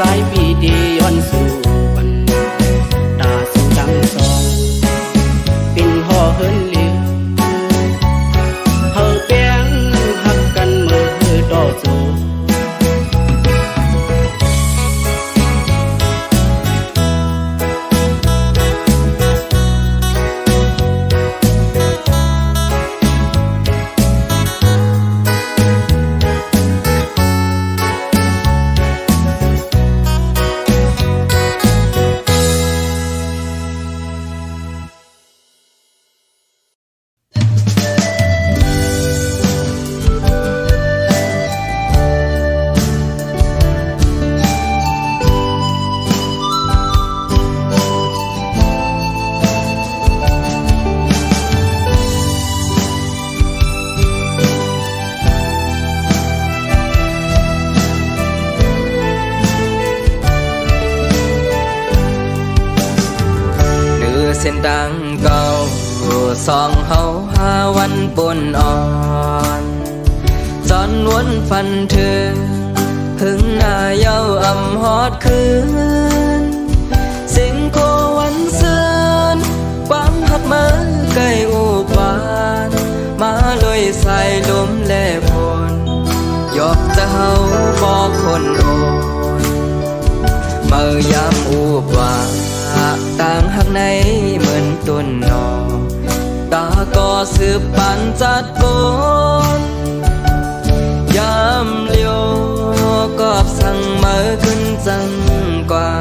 ายปีดีย้อนสู่บันตาสู่ดังสองปิ่นห่อเฮินเลี้ยวเฮาเปียงหักกันมือต่อสู้เส้นดังเก่าสองเฮาหาวันปนอ่อนจอนวนฟันเธอหึงหน้าเย้าอำฮอดคืนเสียงโควันเสือนความหักมาใกล้อุบานมาลอยใส่ลมแลพลยอกจะเฮาบอกคนโอนเมื่อยามอุบานต่างหักในเหมือนต้นนอตาก็สืบปันจัดโกนยามเลี้ยวกอบสั่งเมื่อขึ้นจังกว่า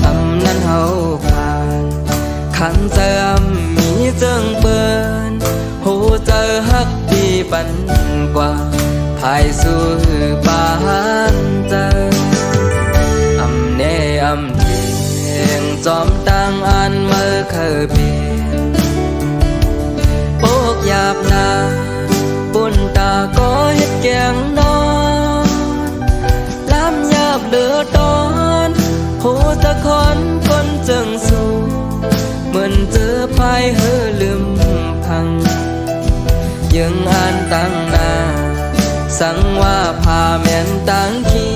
อำนั้นเฮาผ่านขันเจอมีเจิงเปิ้นหูเจอหักดีปันกว่าภายสู่บ้านเจออำเนอำทีจอมตังอันเมื่อเคยเปลี่ยนโปกหยาบนาปุ่นตาก็เฮ็ดแกงนอนล้ำหยาบเหลือตอนหูตะคอนคนจึงสู้เหมือนเจอภายเฮือลืมพังยังอ่านตั้งนาสั่งว่าพาแม่นตั้งขี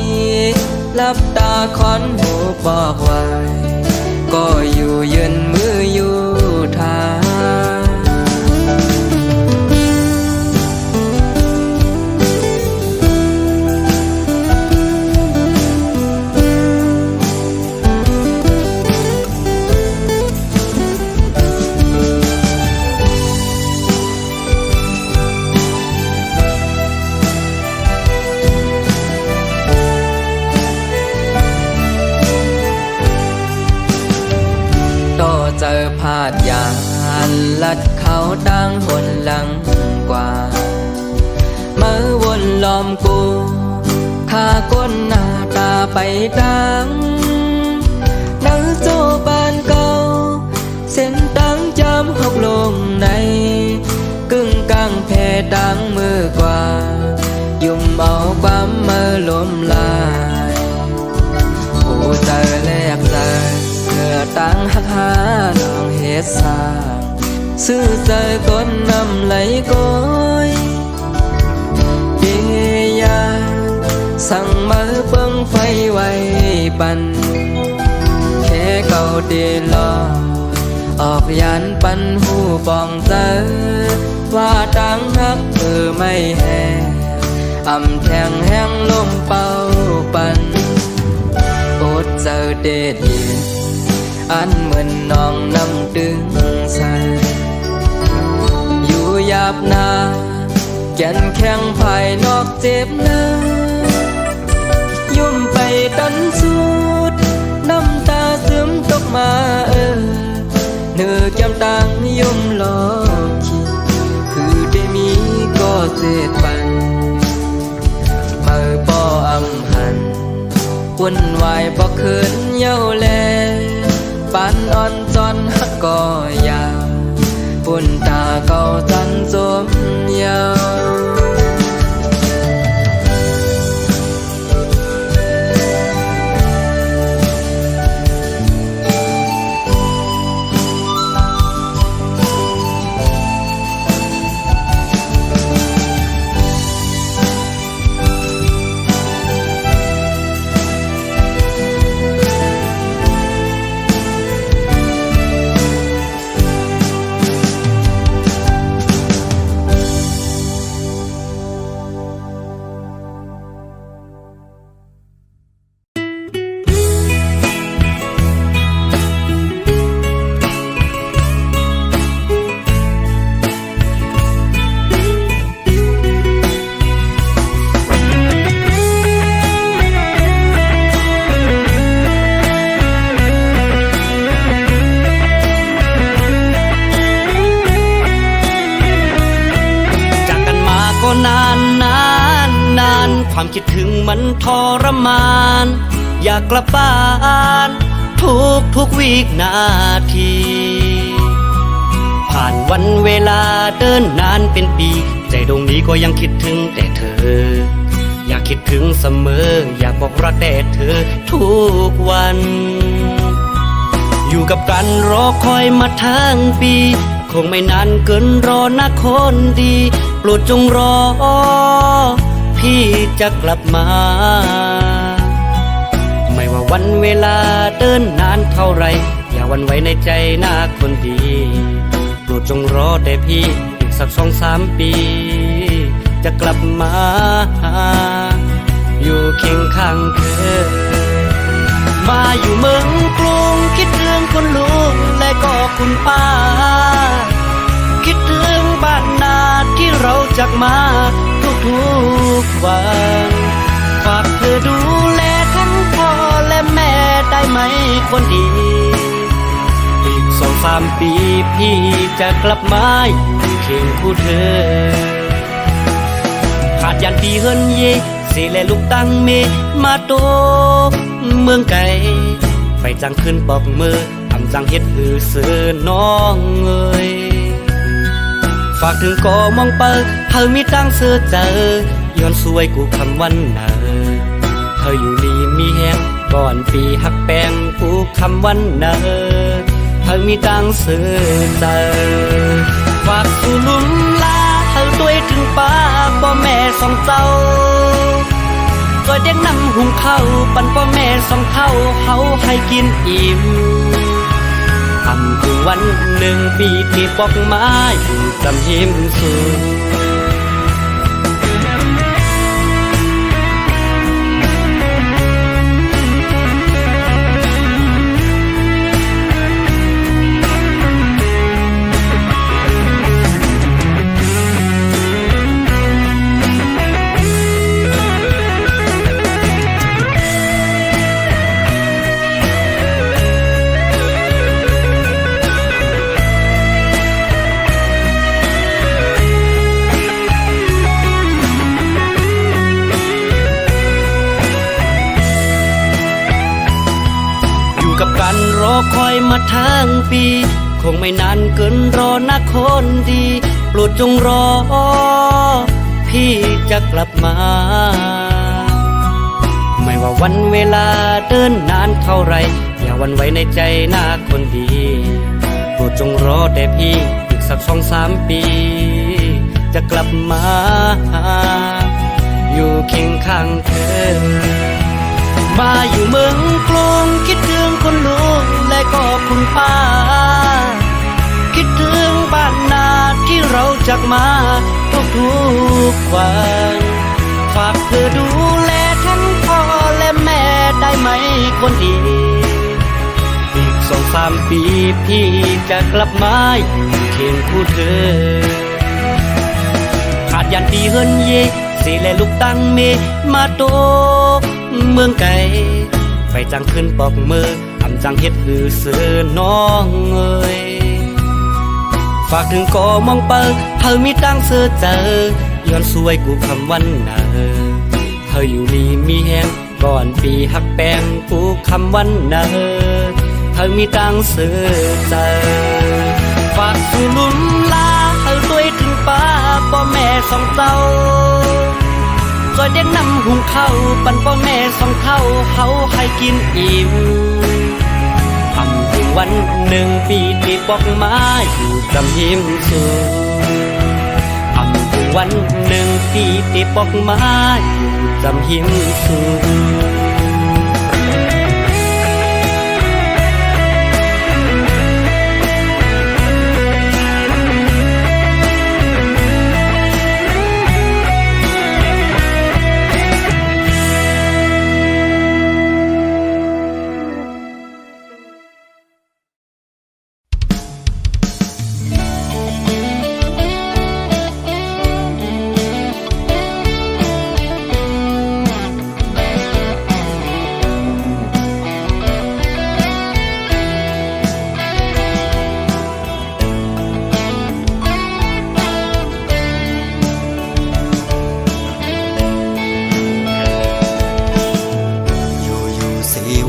ลับตาคอนหูบอกไว้ก็อยู่ยืนมืออยู่ทางเจอพาดยานลัดเขาตั้งหนหลังกว่าเมื่อวนล้อมกูข้าก้นหน้าตาไปดังนังโจบานเก่าเส้นตั้งจำหกลงในกึ่งกลางแผ่ดังมือกว่ายุ่มเอาความเมื่อลมลายผู้เจอแลกใจตั้งหักหาน้องเฮ็ดสร้างซื้อใจก้นนำไหลก้อยเดียาสั่งมาเบิ่งไฟไว้ปันแค่เก่าเดลอออกยันปันหูปองเจอว่าตั้งหักไม่แห่อำแทงแห้งลมเป่าปันอดเจอเด็ดอันเหมือนน้องน้ำดึงใส่อยู่หยาบนาแก่นแข็งภายนอกเจ็บนะยุ่มไปตันสุดน้ำตาซึมตกมาเนื้อแก้มตังยุ่มหลอกขี้คือได้มีก็เจ็บปันเมื่อบ่อำหันวุ่นวายบ่คืนเย้าแลปานอ่อนจอนหักก็ยาวปุ่นตาเก่าจันจมยาว ความคิดถึงมันทรมาน อยากกลับบ้านทุกวินาที ผ่านวันเวลาเดินนานเป็นปี ใจดวงนี้ก็ยังคิดถึงแต่เธอ อยากคิดถึงเสมอ อยากบอกรักแต่เธอทุกวัน อยู่กับการรอคอยมาทั้งปี คงไม่นานเกินรอนะคนดีโปรดจงรอ พี่จะกลับมา ไม่ว่าวันเวลาเดินนานเท่าไร อย่าหวั่นไหวในใจนะคนดีโปรดจงรอแต่พี่อีกสัก2-3 ปี จะกลับมา อยู่เคียงข้างเธอ มาอยู่เมืองกรุงคิดถึงคุณลุงและก็คุณป้า คิดถึงบ้านนาที่เราจากมาทุกวัน ฝากเธอดูแลทั้งพ่อและแม่ได้ไหมคนดีอีก2-3 ปีพี่จะกลับมาอยู่เคียงคู่เธอ ขาดยันตีเฮินเยสิและลูกตั้งเมมาโตเมืองไก่ไปจังขึ้นปอกมือทำจังเฮ็ดหือเสือน้องเอ้ยฝากถึงก็มองเปิดเธอมีตั้งเสือเจอย้อนสวยกูคำวันเนอเธออยู่ดีมีแหงก่อนปีหักแปงกูคำวันเนอเธอมีตั้งเสือเจอฝากสู่ลุมลาเธอตัวถึงป้าพ่อแม่สองเจ้าก็เด็กนำหุงข้าวปั่นพ่อแม่สองเท่าเขาให้กินอิ่มทำถึงวัน1 ปีที่ปอกไม้อยู่จำหิมสูกับการรอคอยมาทั้งปี คงไม่นานเกินรอนะคนดีโปรดจงรอ พี่จะกลับมา ไม่ว่าวันเวลาเดินนานเท่าไร อย่าหวั่นไหวในใจนะคนดีโปรดจงรอแต่พี่อีกสัก2-3 ปี จะกลับมา อยู่เคียงข้างเธอ มาอยู่เมืองกรุงคิดถึงคุณลุงและก็คุณป้า คิดถึงบ้านนาที่เราจากมาทุกวัน ฝากเธอดูแลทั้งพ่อและแม่ได้ไหมคนดีอีก2-3 ปีพี่จะกลับมาอยู่เคียงคู่เธอ ขาดยันตีเฮินเยสิและลูกตั้งเมมาโตเมืองไก่ไปจังขึ้นปอกมือทำจังเฮ็ดหือเสือน้องเอ้ยฝากถึงก็มองเปิดเธอมีตั้งเสือเจอย้อนสวยกูคำวันเนอเธออยู่ดีมีแหงก่อนปีหักแปงกูคำวันเนอเธอมีตั้งเสือเจอฝากสู่ลุมลาเธอตัวถึงป้าพ่อแม่สองเจ้าก็เด็กนำหุงข้าวปั่นพ่อแม่สองเท่าเขาให้กินอิ่มทำถึงวัน1 ปีที่ปอกไม้อยู่จำหิมสูทำถึงวัน1 ปีที่ปอกไม้อยู่จำหิมสู เ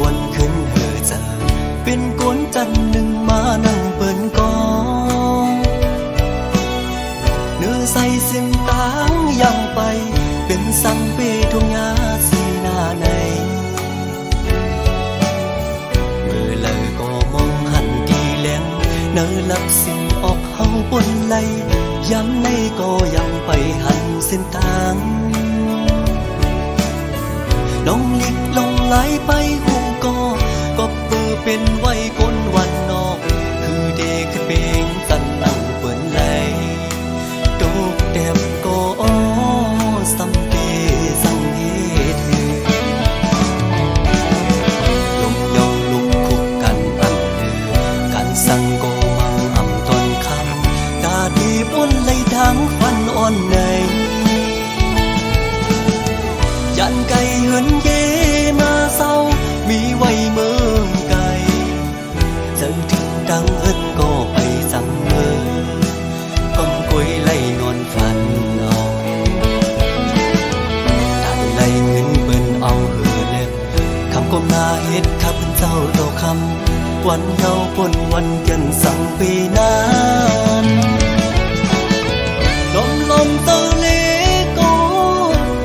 วันขึ้นเหือเจอเป็นกวนจันหนึ่งมานั่งเปิ่นกองเนื้อใส่สิมตางยังไปเป็นสังเปทุงยาสีหน้าในเมื่อเลยก็มองหันดีแลงเนื้อลับสิ่งออกเฮาบนไหลย้ำในก็ยังไปหันเส้นทางลงลิกลงไหลไปหูก็เปือเป็นไว้คนวันนอกคือเด็กเปงตันนั่งเปิ่นไหลตูกเต็มก็สัมเปสังเหตุลงยองลุกคุกกันอันเดือกันสั่งก็มังอ่ำตอนคำกาดีบนไหลทางฟันอ่อนในยันไก่เหินเยมาเศร้ามีไว้เมืองไกลเจอถึงดังเอิ้นก็ไปสั่งเมือก้มกวยไล่นอนฝันเอาตัดไล่เงินเปิ้นเอาเหือเล็บคำก้มหน้าเฮ็ดขับเจ้าโตคำวันเยาปนวันเกันสั่งปีนั้นลมเตอเลก็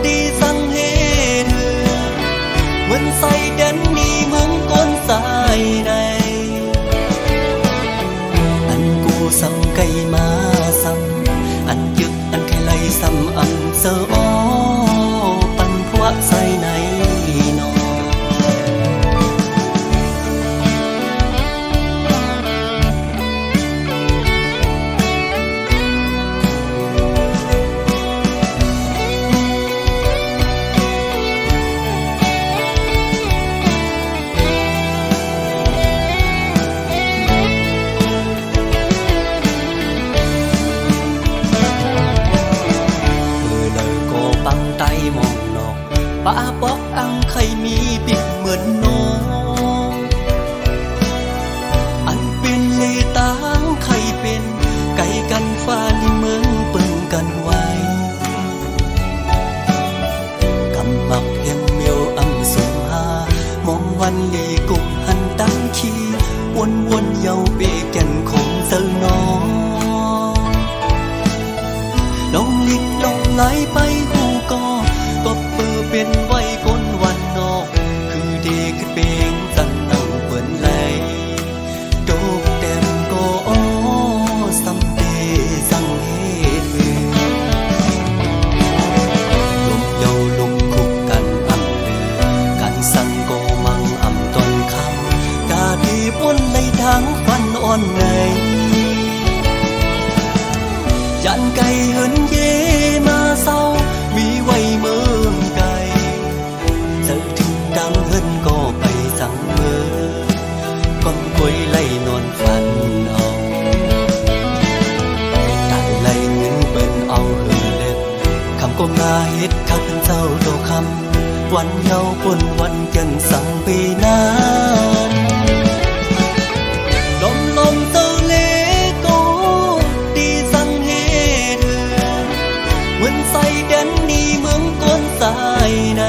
ดีสั่งเฮ็ดเหือเหมือนใส่แดนนี้เมืองก้นสายใดอันกูสั่งไก่มาซ้ำอันยึกอันแค่ไล่ซ้ำอันเสออ้อปันพวกใส่ในนอมองนอกป้าปอกอังใครมีปิดเหมือนน้องอันเป็นเลตางใครเป็นไก่กันฟ้าลิเมืองปึงกันไว้กำบักเพียงเมียวอำสมหามองวันลีกุมหันตั้งขี้วนเยาเปแก่นของเซอน้องลงลิกลงไหลไปหูก็เปือเป็นไว้คนวันนอกคือเด็กเปงจันนั่งเปิ่นไหลโดกเต็มก็สัมเปสังเหตุลมเยาลุกคุกกันอ่ำเดือกันสั่งก็มังอ่ำตอนคำกาดีบนไหลทางฟันอ่อนในยันไก่เหินเยมาเศร้ามีไว้เมืองไกลเจอถึงดังเฮินก็ไปสั่งเมือก้มกวยไล่นอนฝันเอาตัดไล่เงินเปิ้นเอาเหือเล็บคำก้มหน้าเฮ็ดขับเป็นเจ้าโตคำวันเยาปนวันเกันสั่งปีนั้นลมเตอเลก็ดีสั่งเฮ็ดเหมือนใส่แดนนี้เมืองก้นสายใน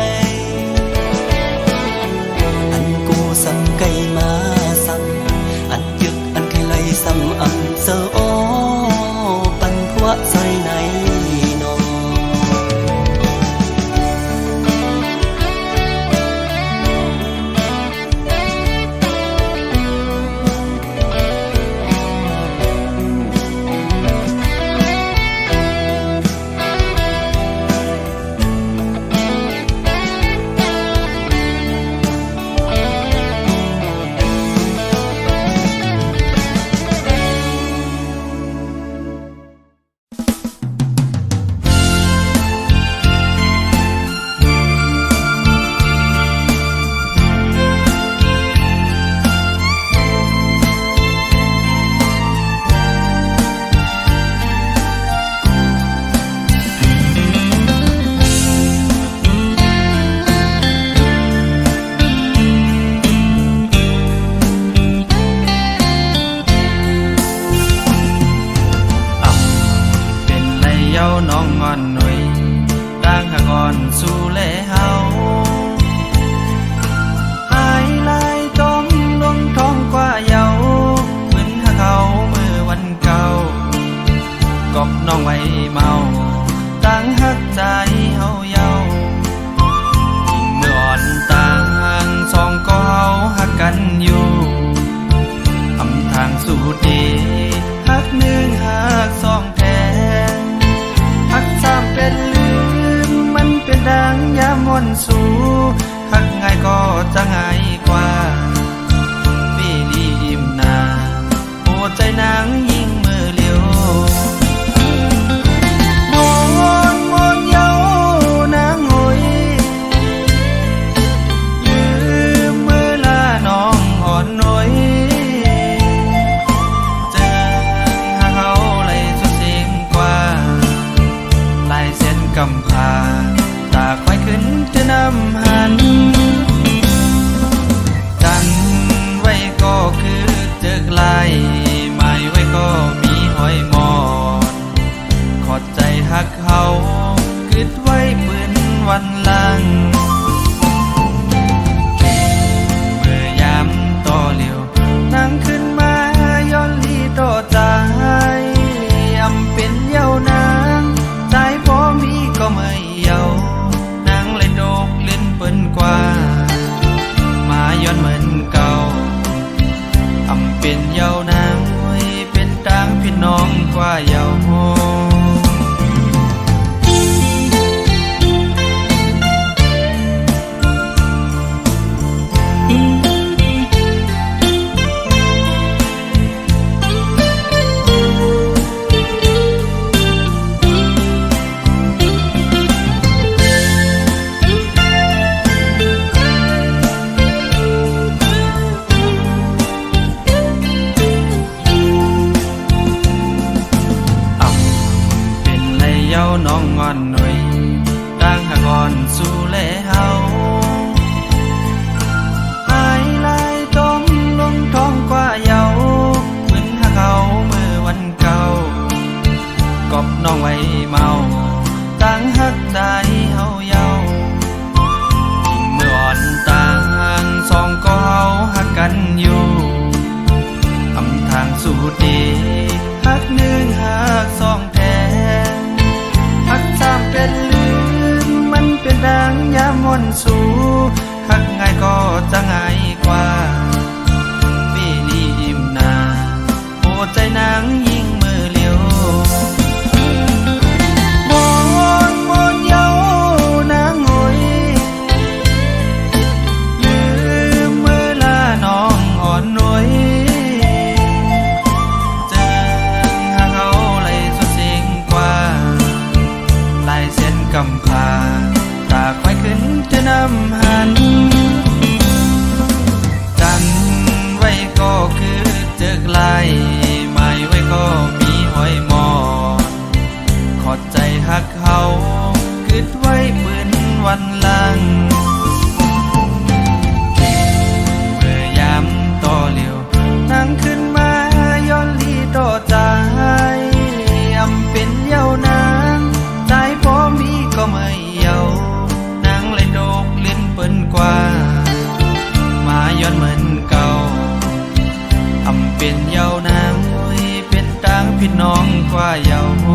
อันกูสั่งไก่มาสั่งอันยึกอันแค่ไล่ซ้ำอันเสออ้อปันพวกใส่ในนอ จะง่ายกว่าปีลีอิ่มนาหัวใจนางยิ่งมือเลี้ยวมอนเย้านางหอยลืมเมื่อลาน้องอ่อนน้อยเจอหาเขาเลยสุดเสียงกว่าลายเส้นกำพาตาควายขึ้นจะนำหันจันไว้ก็คือเจอกลายหมายไว้ก็มีหอยมอนขอดใจหักเขาคิดไว้ปืนวันหลังเมื่อยามต่อเหลียวนั่งขึ้นมาย้อนลีต่อใจอำเป็นเย้านางใจพอมีก็ไม่เย้านางเลยโดกเล่นเปิ้นกว่ามาย้อนเหมือนเก่าอำเป็นเย้านางไว้เป็นต่างพี่น้องกว่าเย้าโฮน้องงอนหน่อยตั้งหากอนสู่แลเฮาหายลายต้องลงท้องกว่าเยาเหมือนหากเขาเมื่อวันเก่ากอบน้องไว้เมาตั้งหักใจเฮาเยายิ่งเมื่ออ่อนต่างสองก็เฮาหักกันอยู่อำทางสู่ดีหักหนึ่งหักสองแท้หักสามเป็นลืมมันเป็นดังยามวนสู่หักง่ายก็จะง่ายกว่าปีลีอิ่มนาโอ้ใจนางยิ่งมือเลี้ยวมอนเย้านางหอยลืมเมื่อลาน้องอ่อนน้อยเจอหาเขาเลยสุดเสียงกว่าลายเส้นกำพาตาควายขึ้นจะนำหันจันไว้ก็คือเจอกลายหมายไว้ก็มีหอยมอนขอดใจหักเขาคิดไว้ปืนวันหลังเมื่อยามต่อเหลียวนั่งขึ้นมาย้อนลีต่อใจอำเป็นเย้านางใจพอมีก็ไม่เย้านางเลยโดกเล่นเปิ้นกว่ามาย้อนเหมือนเก่าอำเป็นเย้านางไว้เป็นต่างพี่น้องกว่าเย้าโฮ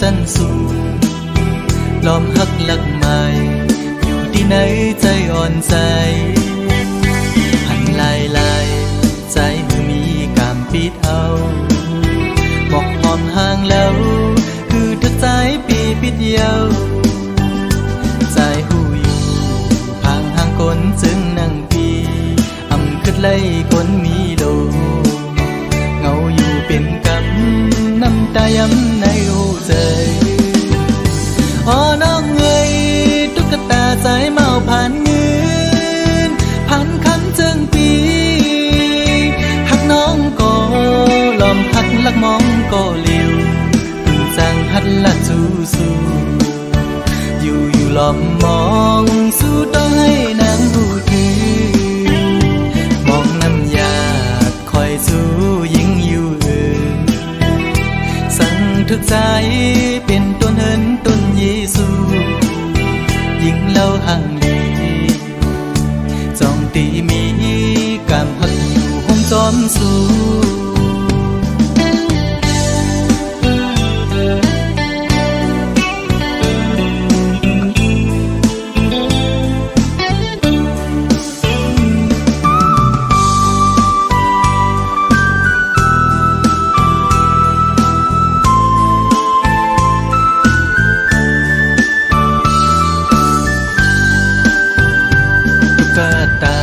จันสูลอมหักหลักใหม่อยู่ที่ไหนใจอ่อนใจพันลายใจมือมีกามปิดเอาบอกหอมห่างแล้วคือทุกใจปีปิดเยาใจหูอยู่ห่างคนจึงนั่งปีอำขึ้นไล่คนมีโลเงาอยู่เป็นกำน้ำตาย้ำในหัวใจอ๋อน้องเอ๋ยตุ๊กตาสายเมาผ่านเงินผ่านคำเจอ ก็เลี้ยวพึ่งจางหัดละจูสูอยู่หลอมมองสู้ต้องให้นางหูถือมองน้ำยาคอยสู้ยิ่งอยู่สั่งทึกใจเป็นต้นเหินต้นเยซูยิ่งเล่าห่างดีจองตีมีกามหักอยู่ห้องจอมสู้ตา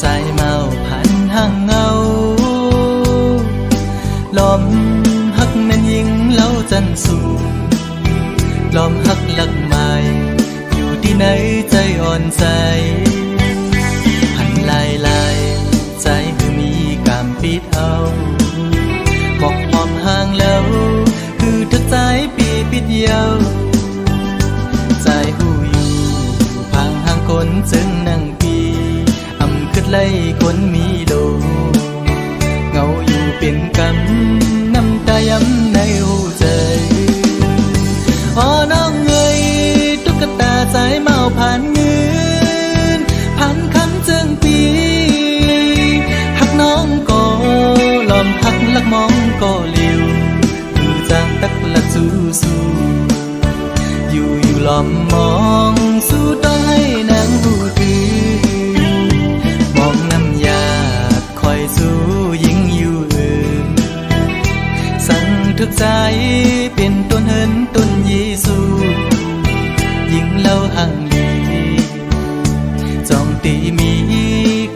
สายเมาพันห่างเงาลอมหักแม่นยิงเล่าจันสูลอมหักหลักไม้อยู่ที่ไหนใจอ่อนใจหันลายใจคือมีกามปิดเอาบอกหอมห่างแล้วคือทักใจปีปิดเยาใจหูอยู่พางห่างคนจึงนั่งขึ้นไล่คนมีโดเงาอยู่เป็นกำน้ำตาย้ำในหัวใจอ๋อน้องเอ๋ยตุ๊กตาสายเมาผ่านเงินผ่านคำจึงปีหักน้องก็ลอมหักลักมองก็เลี้ยวดูจางตักละจูสูอยู่ลอมมองสู้ต้องให้นางหูถือสู้ยิ่งอยู่สั่งทึกใจเป็นต้นเหินต้นเยซูยิ่งเล่าห่างดีจองตีมี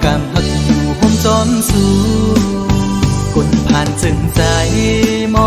กามหักอยู่ห้มจอมสู้กลผ่านจึงใจมอ